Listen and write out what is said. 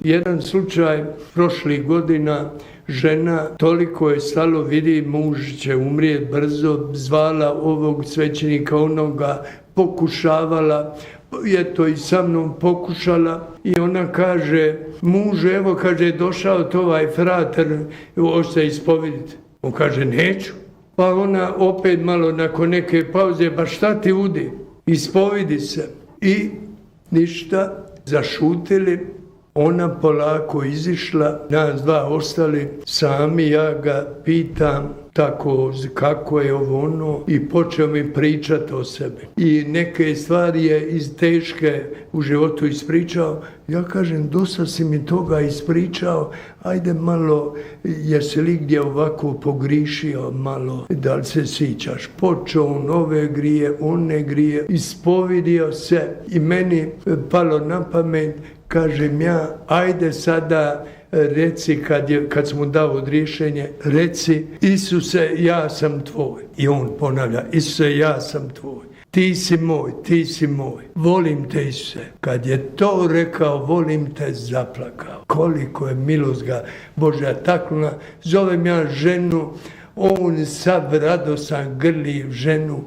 Jedan slučaj prošlih godina, žena toliko je stalo, vidi muž će umrijeti brzo, zvala ovog svećenika, onoga, pokušavala, je to i sa mnom pokušala i ona kaže, muže, evo kaže, došao to ovaj frater, hoće se ispovediti. On kaže, neću. Pa ona opet malo nakon neke pauze, ba šta ti udi? Ispovedi se. I ništa, zašutili. Ona polako izišla, nas dva ostali sami, ja ga pitam tako kako je ovo ono i počeo mi pričati o sebi. I neke stvari je iz teške u životu ispričao. Ja kažem, dosta si mi toga ispričao, ajde malo, jesi li gdje ovako pogrišio malo, da li se sjećaš? Počeo on ove grije, one grije, ispovidio se i meni palo na pamet, kažem ja, ajde sada reci, kad sam mu dao odrješenje, reci, Isuse, ja sam tvoj. I on ponavlja, Isuse, ja sam tvoj. Ti si moj, volim te, Isuse. Kad je to rekao, volim te, zaplakao. Koliko je milost ga Božja taknula. Zovem ja ženu, on sav radosan grli ženu.